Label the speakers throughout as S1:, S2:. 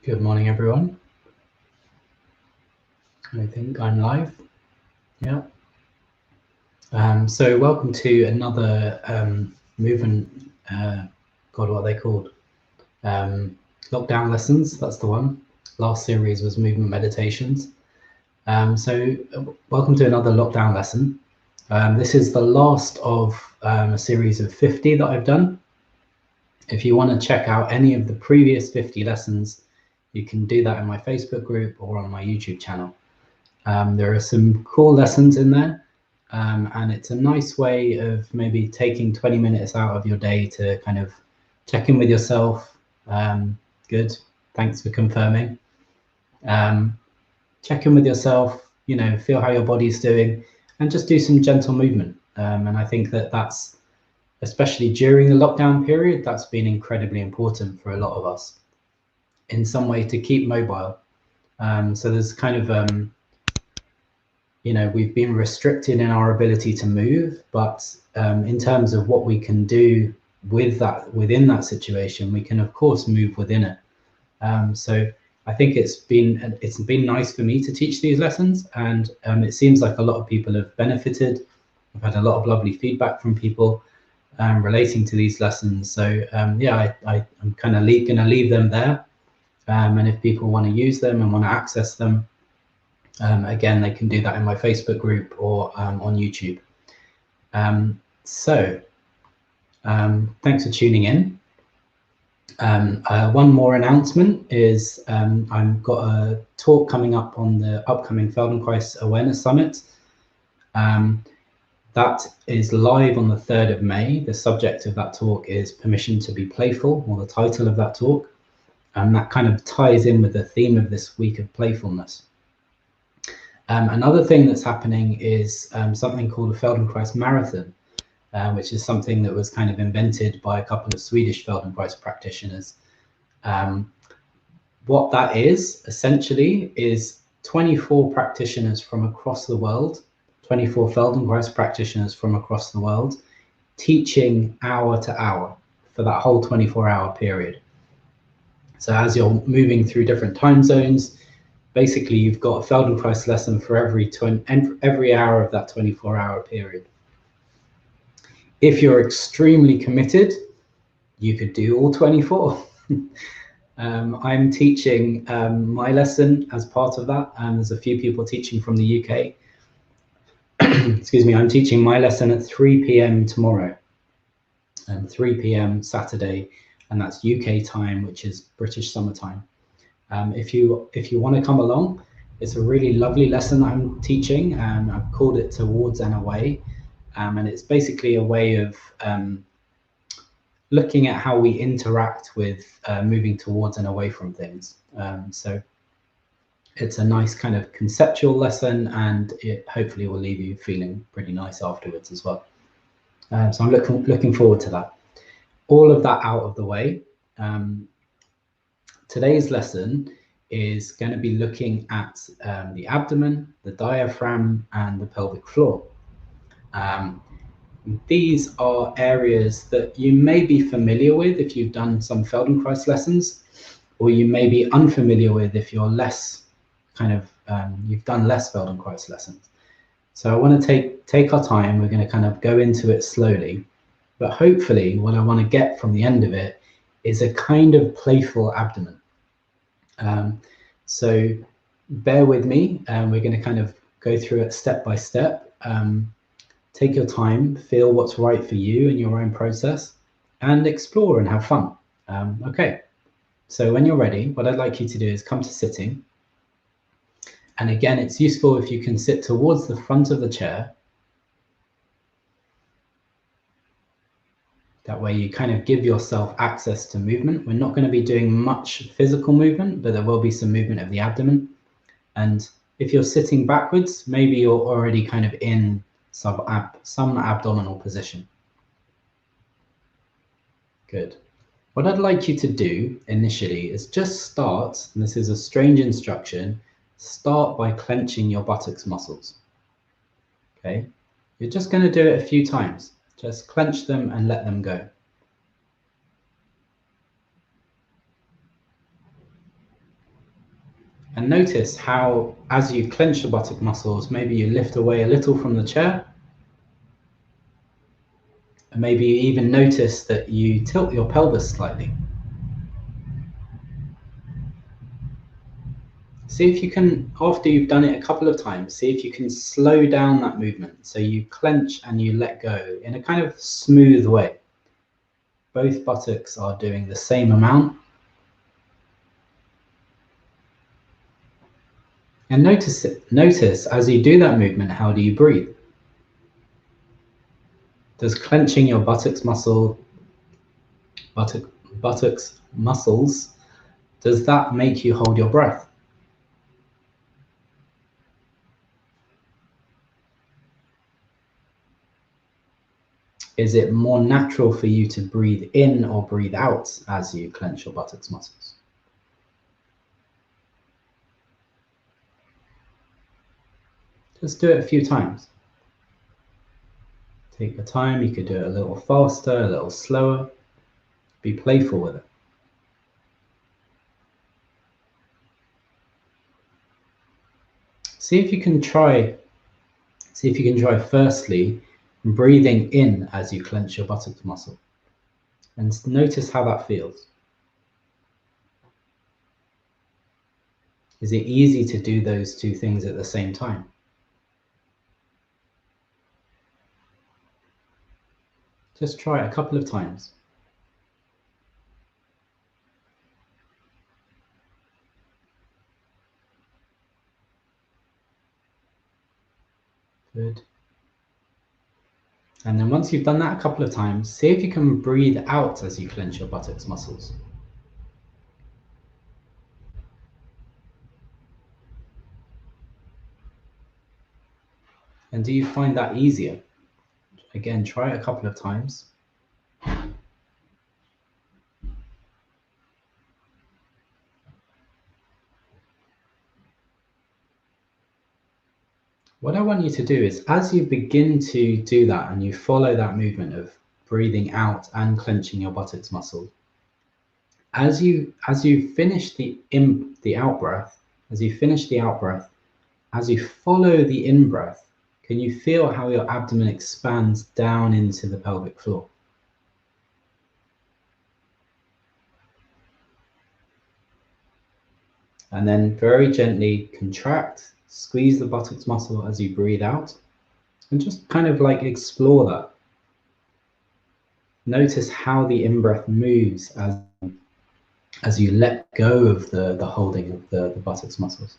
S1: Good morning, everyone. I think I'm live. Yeah. So welcome to another movement. God, what are they called? Lockdown lessons. That's the one. Last series was movement meditations. So welcome to another lockdown lesson. This is the last of a series of 50 that I've done. If you want to check out any of the previous 50 lessons, you can do that in my Facebook group or on my YouTube channel. There are some cool lessons in there, and it's a nice way of maybe taking 20 minutes out of your day to kind of check in with yourself. Good, thanks for confirming. Check in with yourself, you know, feel how your body's doing, and just do some gentle movement. And I think that that's, especially during the lockdown period, that's been incredibly important for a lot of us in some way to keep mobile. So there's kind of, you know, we've been restricted in our ability to move, but in terms of what we can do with that, within that situation, we can of course move within it. So I think it's been nice for me to teach these lessons, and it seems like a lot of people have benefited. I've had a lot of lovely feedback from people relating to these lessons. So yeah, I'm kind of going to leave them there, and if people want to use them and want to access them, again, they can do that in my Facebook group or on YouTube. Thanks for tuning in. One more announcement is I've got a talk coming up on the upcoming Feldenkrais Awareness Summit. That is live on the 3rd of May. The subject of that talk is Permission to be Playful, or the title of that talk. And that kind of ties in with the theme of this week of playfulness. Another thing that's happening is something called a Feldenkrais Marathon, which is something that was kind of invented by a couple of Swedish Feldenkrais practitioners. What that is, essentially, is 24 practitioners from across the world, 24 Feldenkrais practitioners from across the world, teaching hour to hour for that whole 24-hour period. So as you're moving through different time zones, basically you've got a Feldenkrais lesson for every hour of that 24-hour period. If you're extremely committed, you could do all 24. I'm teaching my lesson as part of that, and there's a few people teaching from the UK. Excuse me, I'm teaching my lesson at 3 p.m. tomorrow, and 3 p.m. Saturday, and that's UK time, which is British summertime. If you want to come along, it's a really lovely lesson I'm teaching, and I've called it Towards and Away. And it's basically a way of looking at how we interact with moving towards and away from things. So it's a nice kind of conceptual lesson, and it hopefully will leave you feeling pretty nice afterwards as well. So I'm looking forward to that. All of that out of the way. Today's lesson is going to be looking at the abdomen, the diaphragm, and the pelvic floor. These are areas that you may be familiar with if you've done some Feldenkrais lessons, or you may be unfamiliar with if you're less kind of, you've done less Feldenkrais lessons. So I want to take our time. We're going to kind of go into it slowly, but hopefully what I want to get from the end of it is a kind of playful abdomen. So bear with me, and we're going to kind of go through it step by step. Take your time, feel what's right for you in your own process, and explore and have fun. Okay, so when you're ready, what I'd like you to do is come to sitting. And again, it's useful if you can sit towards the front of the chair. That way you kind of give yourself access to movement. We're not going to be doing much physical movement, but there will be some movement of the abdomen. And if you're sitting backwards, maybe you're already kind of in some abdominal position. Good. What I'd like you to do initially is just start, and this is a strange instruction, start by clenching your buttocks muscles. Okay, you're just going to do it a few times. Just clench them and let them go. And notice how, as you clench the buttock muscles, maybe you lift away a little from the chair. And maybe you even notice that you tilt your pelvis slightly. See if you can, after you've done it a couple of times, see if you can slow down that movement. So you clench and you let go in a kind of smooth way. Both buttocks are doing the same amount. And notice as you do that movement, how do you breathe? Does clenching your buttocks muscles, does that make you hold your breath? Is it more natural for you to breathe in or breathe out as you clench your buttocks muscles? Just do it a few times. Take your time. You could do it a little faster, a little slower. Be playful with it. See if you can try firstly breathing in as you clench your buttocks muscle, and notice how that feels. Is it easy to do those two things at the same time? Just try it a couple of times. Good. And then once you've done that a couple of times, see if you can breathe out as you clench your buttocks muscles. And do you find that easier? Again, try it a couple of times. What I want you to do is, as you begin to do that and you follow that movement of breathing out and clenching your buttocks muscle, as you finish the out breath, as you follow the in breath, can you feel how your abdomen expands down into the pelvic floor? And then very gently contract, squeeze the buttocks muscle as you breathe out, and just kind of like explore that. Notice how the in-breath moves as you let go of the holding of the buttocks muscles.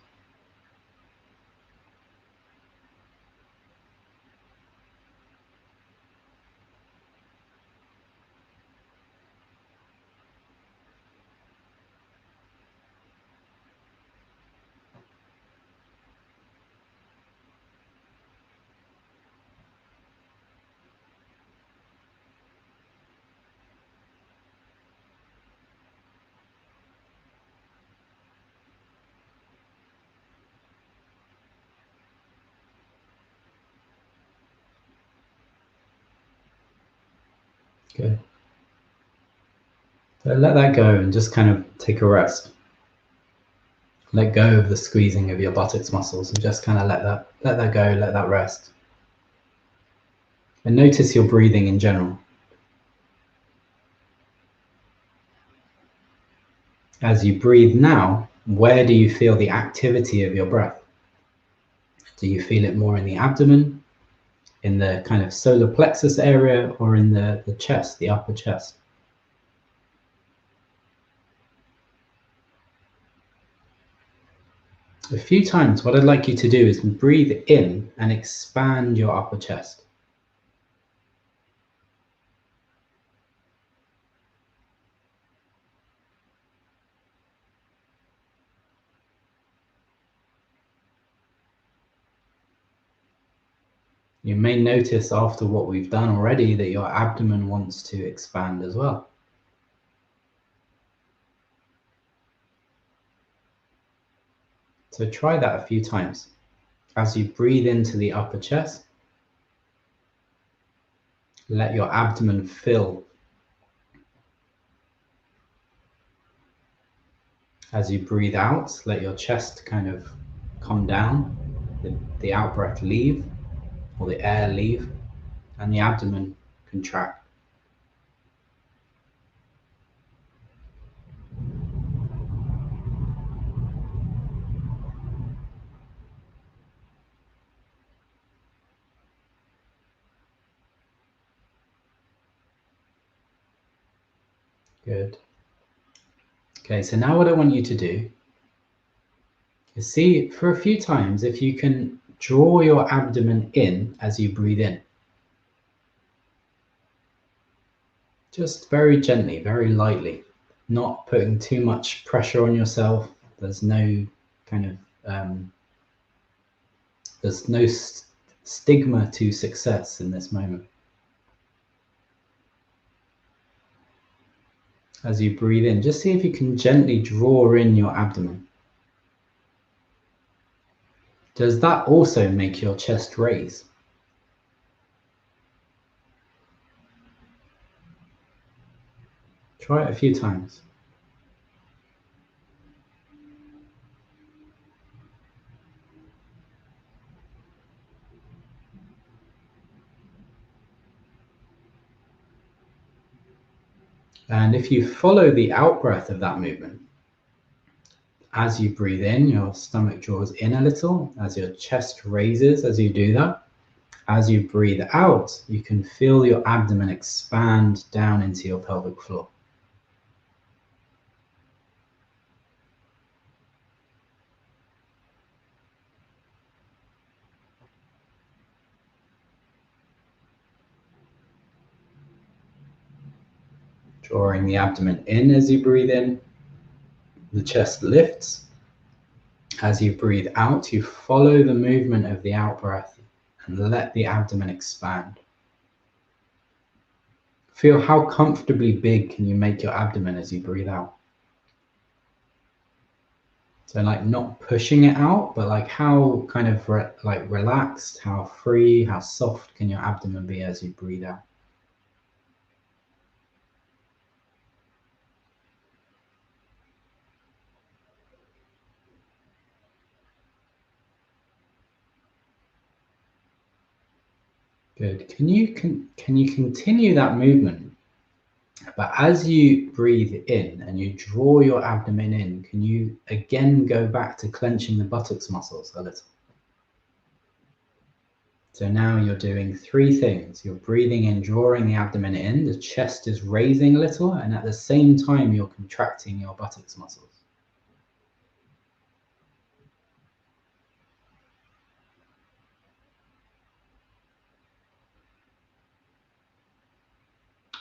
S1: Good. So let that go and just kind of take a rest. Let go of the squeezing of your buttocks muscles and just kind of let that go, let that rest. And notice your breathing in general. As you breathe now, where do you feel the activity of your breath? Do you feel it more in the abdomen, in the kind of solar plexus area, or in the chest, the upper chest? A few times, what I'd like you to do is breathe in and expand your upper chest. You may notice after what we've done already that your abdomen wants to expand as well. So try that a few times. As you breathe into the upper chest, let your abdomen fill. As you breathe out, let your chest kind of come down, the out breath leave, or the air leave, and the abdomen contract. Good. Okay, so now what I want you to do is see for a few times if you can draw your abdomen in as you breathe in. Just very gently, very lightly, not putting too much pressure on yourself. There's no kind of, there's no stigma to success in this moment. As you breathe in, just see if you can gently draw in your abdomen. Does that also make your chest raise? Try it a few times. And if you follow the out breath of that movement, as you breathe in, your stomach draws in a little, as your chest raises as you do that. As you breathe out, you can feel your abdomen expand down into your pelvic floor. Drawing the abdomen in as you breathe in, the chest lifts. As you breathe out, you follow the movement of the out breath and let the abdomen expand. Feel how comfortably big can you make your abdomen as you breathe out. So like not pushing it out, but like how kind of like relaxed, how free, how soft can your abdomen be as you breathe out. Good. Can you continue that movement? But as you breathe in and you draw your abdomen in, can you again go back to clenching the buttocks muscles a little? So now you're doing three things. You're breathing in, drawing the abdomen in, the chest is raising a little, and at the same time you're contracting your buttocks muscles.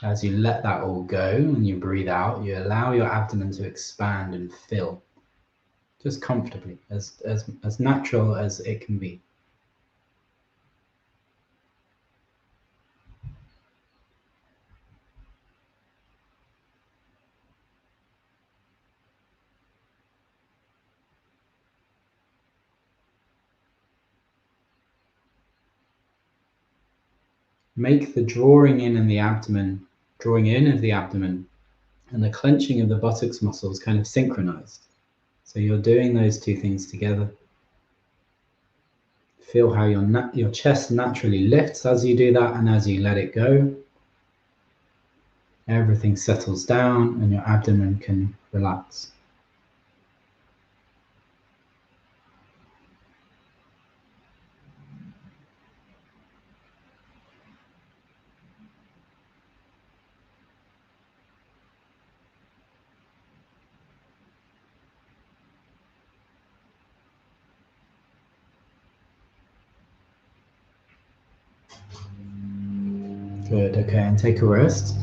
S1: As you let that all go and you breathe out, you allow your abdomen to expand and fill, just comfortably, as natural as it can be. Make the drawing in of the abdomen and the clenching of the buttocks muscles kind of synchronized. So you're doing those two things together. Feel how your chest naturally lifts as you do that, and as you let it go, everything settles down and your abdomen can relax. Good, okay, and take a rest.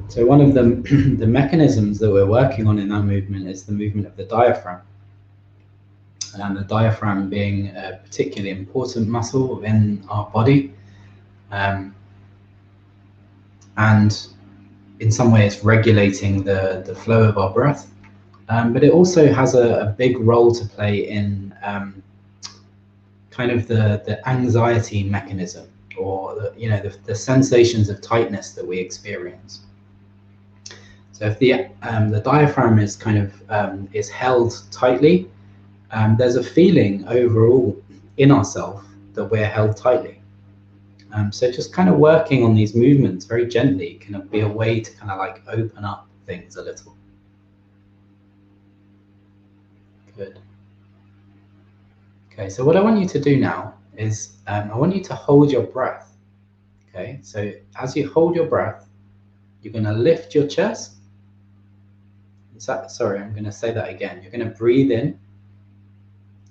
S1: So one of the mechanisms that we're working on in that movement is the movement of the diaphragm. And the diaphragm being a particularly important muscle within our body. And in some ways regulating the flow of our breath. But it also has a big role to play in kind of the anxiety mechanism, or the sensations of tightness that we experience. So if the diaphragm is kind of is held tightly, there's a feeling overall in ourselves that we're held tightly. So just kind of working on these movements very gently can be a way to kind of like open up things a little. Good. Okay, so what I want you to do now is I want you to hold your breath. Okay, so as you hold your breath, you're going to lift your chest. Sorry, I'm going to say that again. You're going to breathe in,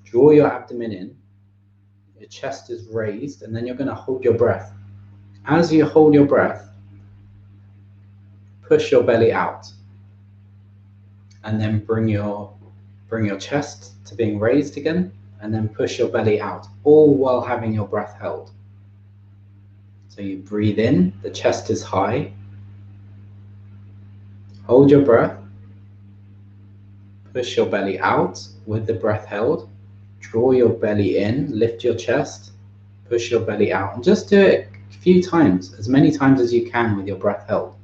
S1: draw your abdomen in, your chest is raised, and then you're going to hold your breath. As you hold your breath, push your belly out, and then bring your chest to being raised again, and then push your belly out, all while having your breath held. So you breathe in, the chest is high, hold your breath, push your belly out with the breath held, draw your belly in, lift your chest, push your belly out, and just do it a few times, as many times as you can with your breath held.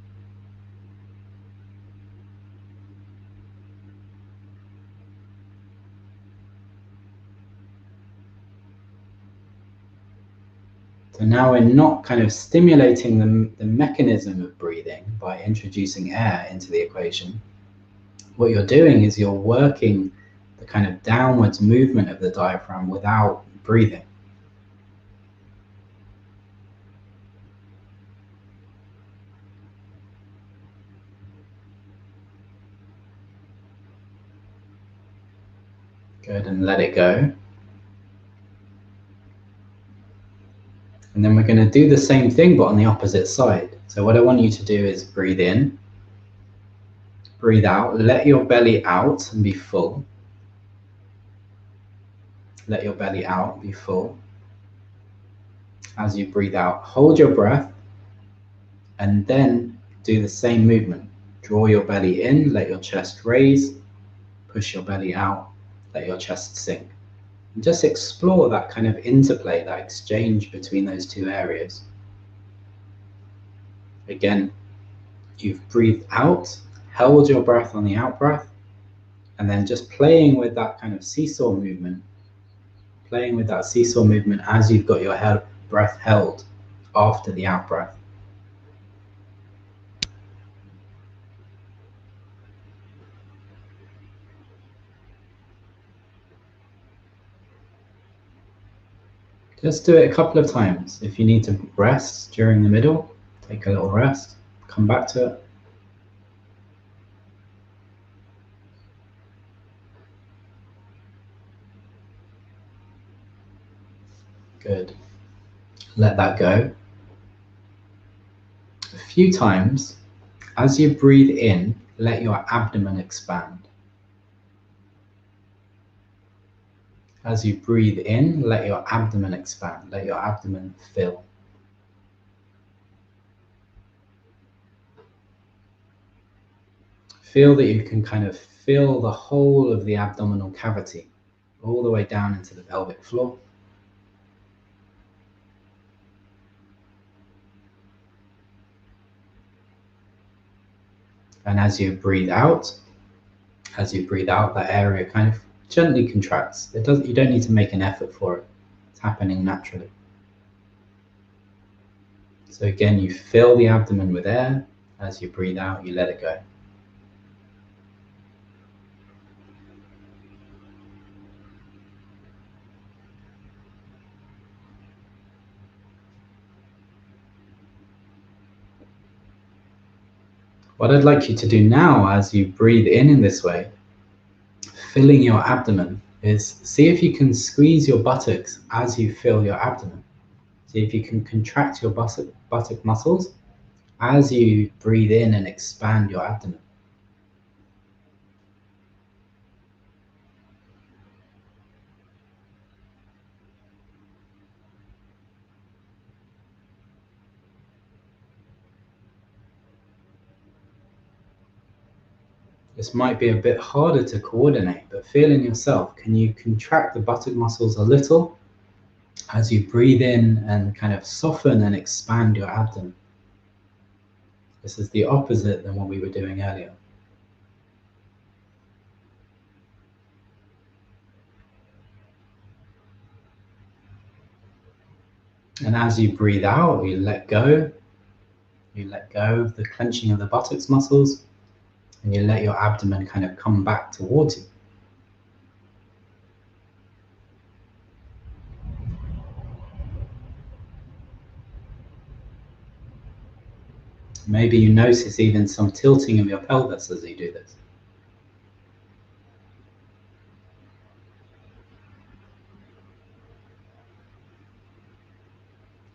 S1: So now we're not kind of stimulating the mechanism of breathing by introducing air into the equation. What you're doing is you're working the kind of downwards movement of the diaphragm without breathing. Good, and let it go. And then we're going to do the same thing, but on the opposite side. So what I want you to do is breathe in, breathe out, let your belly out and be full. Let your belly out, be full. As you breathe out, hold your breath, and then do the same movement. Draw your belly in, let your chest raise, push your belly out, let your chest sink. And just explore that kind of interplay, that exchange between those two areas. Again, you've breathed out, held your breath on the out breath, and then just playing with that kind of seesaw movement, as you've got your breath held after the out breath. Just do it a couple of times. If you need to rest during the middle, take a little rest, come back to it. Good. Let that go. A few times, as you breathe in, let your abdomen expand. As you breathe in, let your abdomen expand, let your abdomen fill. Feel that you can kind of fill the whole of the abdominal cavity, all the way down into the pelvic floor. And as you breathe out, that area kind of gently contracts. You don't need to make an effort for it. It's happening naturally. So again, you fill the abdomen with air. As you breathe out, you let it go. What I'd like you to do now, as you breathe in this way, filling your abdomen, is see if you can squeeze your buttocks as you fill your abdomen. See if you can contract your buttock muscles as you breathe in and expand your abdomen. This might be a bit harder to coordinate, but feel in yourself, can you contract the buttock muscles a little as you breathe in and kind of soften and expand your abdomen? This is the opposite than what we were doing earlier. And as you breathe out, you let go. You let go of the clenching of the buttocks muscles, and you let your abdomen kind of come back towards you. Maybe you notice even some tilting of your pelvis as you do this.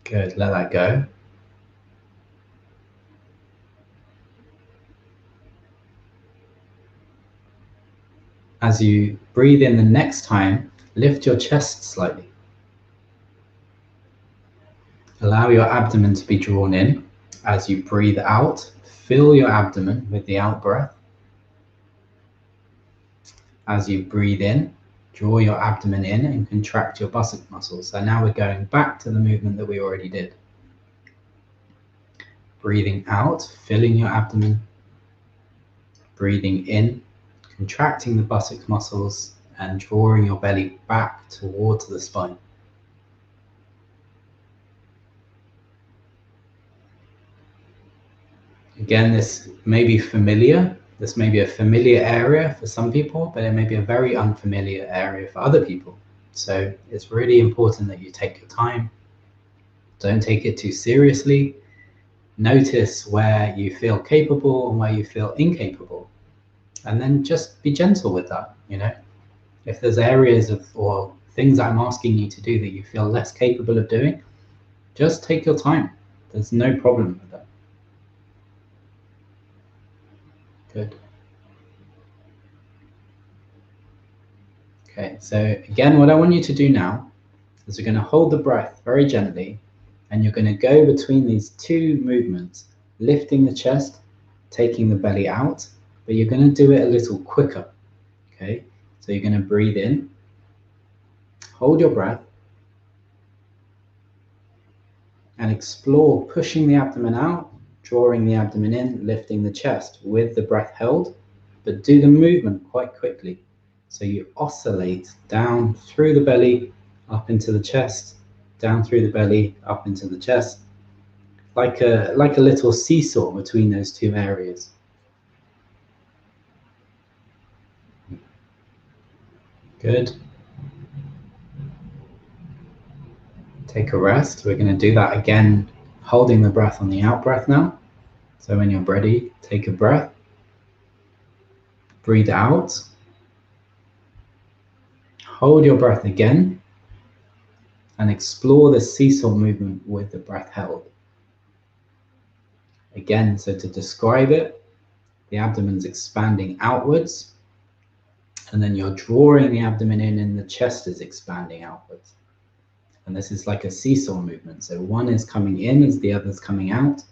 S1: Good, let that go. As you breathe in the next time, lift your chest slightly. Allow your abdomen to be drawn in. As you breathe out, fill your abdomen with the out breath. As you breathe in, draw your abdomen in and contract your buttock muscles. So now we're going back to the movement that we already did. Breathing out, filling your abdomen. Breathing in, contracting the buttock muscles and drawing your belly back towards the spine. Again, this may be familiar. This may be a familiar area for some people, but it may be a very unfamiliar area for other people. So it's really important that you take your time. Don't take it too seriously. Notice where you feel capable and where you feel incapable. And then just be gentle with that, you know. If there's areas or things I'm asking you to do that you feel less capable of doing, just take your time. There's no problem with that. Good. Okay, so again, what I want you to do now is you're going to hold the breath very gently, and you're going to go between these two movements, lifting the chest, taking the belly out, but you're going to do it a little quicker. Okay, so you're going to breathe in, hold your breath, and explore pushing the abdomen out, drawing the abdomen in, lifting the chest with the breath held, but do the movement quite quickly. So you oscillate down through the belly, up into the chest, down through the belly, up into the chest, like a little seesaw between those two areas. Good. Take a rest. We're going to do that again, holding the breath on the out breath now. So when you're ready, take a breath. Breathe out. Hold your breath again. And explore the seesaw movement with the breath held. Again, so to describe it, the abdomen's expanding outwards. And then you're drawing the abdomen in and the chest is expanding outwards. And this is like a seesaw movement. So one is coming in as the other's coming out,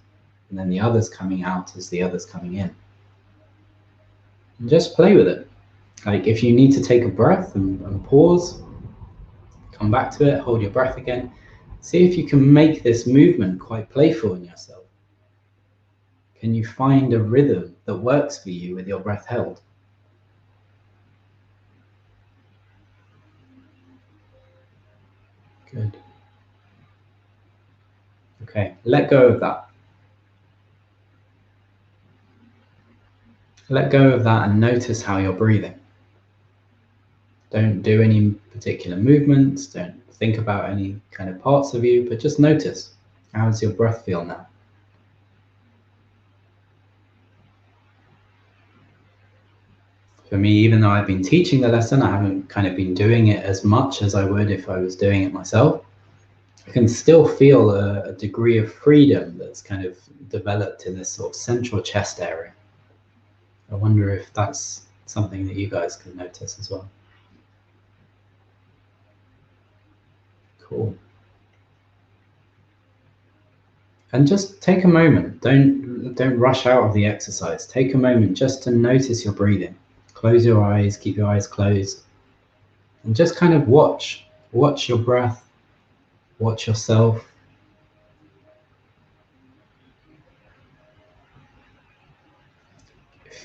S1: and then the other's coming out as the other's coming in. And just play with it. Like if you need to take a breath and pause, come back to it, hold your breath again. See if you can make this movement quite playful in yourself. Can you find a rhythm that works for you with your breath held? Good. Okay, let go of that. Let go of that and notice how you're breathing. Don't do any particular movements, don't think about any kind of parts of you, but just notice. How does your breath feel now? For me, even though I've been teaching the lesson, I haven't kind of been doing it as much as I would if I was doing it myself. I can still feel a degree of freedom that's kind of developed in this sort of central chest area. I wonder if that's something that you guys can notice as well. Cool. And just take a moment. Don't rush out of the exercise. Take a moment just to notice your breathing. Close your eyes, keep your eyes closed, and just kind of watch your breath, watch yourself.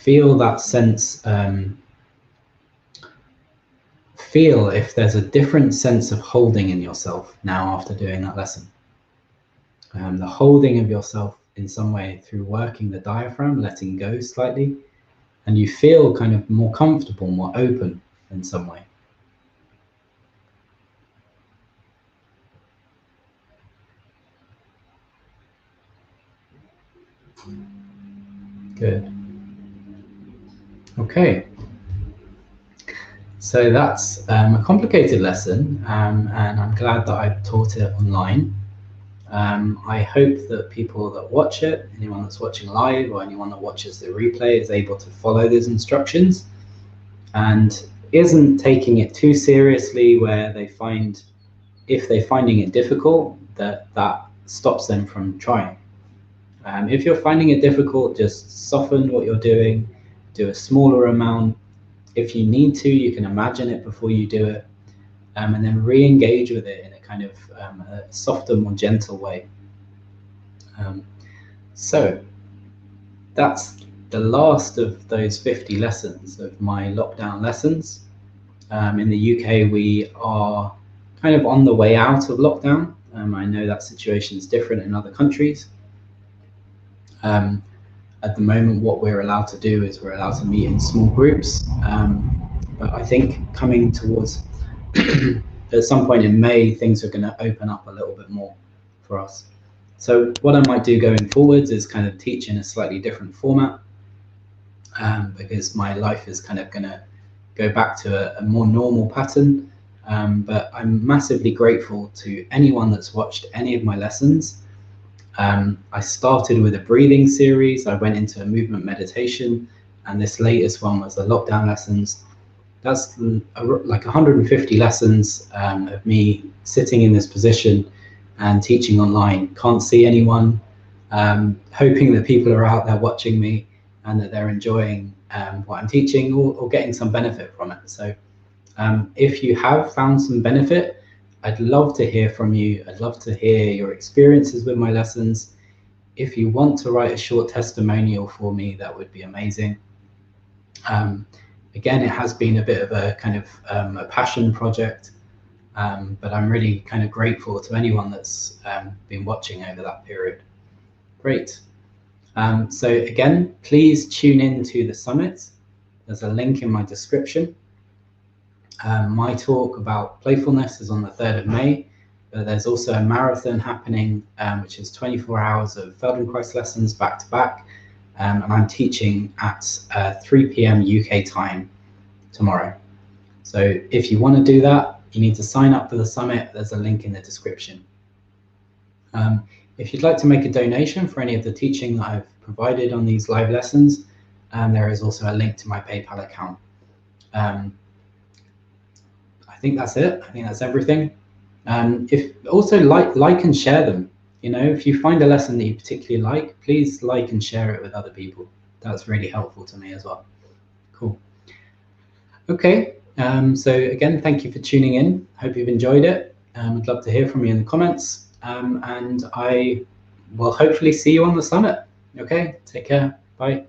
S1: feel that sense, feel if there's a different sense of holding in yourself now after doing that lesson. The holding of yourself in some way through working the diaphragm, letting go slightly, and you feel kind of more comfortable, more open in some way. Good. Okay. So that's a complicated lesson, and I'm glad that I've taught it online. I hope that people that watch it, anyone that's watching live or anyone that watches the replay, is able to follow those instructions and isn't taking it too seriously where they find, if they're finding it difficult, that stops them from trying. If you're finding it difficult, just soften what you're doing, do a smaller amount. If you need to, you can imagine it before you do it, and then re-engage with it in a kind of a softer, more gentle way. So that's the last of those 50 lessons of my lockdown lessons. In the UK, we are kind of on the way out of lockdown. I know that situation is different in other countries. At the moment, what we're allowed to do is we're allowed to meet in small groups. But I think coming towards, at some point in May, things are going to open up a little bit more for us. So what I might do going forwards is kind of teach in a slightly different format, because my life is kind of going to go back to a more normal pattern. But I'm massively grateful to anyone that's watched any of my lessons. I started with a breathing series. I went into a movement meditation, and this latest one was the lockdown lessons. That's like 150 lessons of me sitting in this position and teaching online. Can't see anyone, hoping that people are out there watching me and that they're enjoying what I'm teaching or getting some benefit from it. So if you have found some benefit, I'd love to hear from you. I'd love to hear your experiences with my lessons. If you want to write a short testimonial for me, that would be amazing. Again, it has been a bit of a kind of a passion project, but I'm really kind of grateful to anyone that's been watching over that period. Great. So again, please tune in to the summit. There's a link in my description. My talk about playfulness is on the 3rd of May. There's also a marathon happening, which is 24 hours of Feldenkrais lessons back to back. And I'm teaching at 3 p.m. UK time tomorrow. So if you want to do that, you need to sign up for the summit. There's a link in the description. If you'd like to make a donation for any of the teaching that I've provided on these live lessons, there is also a link to my PayPal account. I think that's it. I think that's everything. If also like and share them. You know, if you find a lesson that you particularly like, please like and share it with other people. That's really helpful to me as well. Cool. Okay. So again, thank you for tuning in. Hope you've enjoyed it. I'd love to hear from you in the comments. And I will hopefully see you on the summit. Okay. Take care. Bye.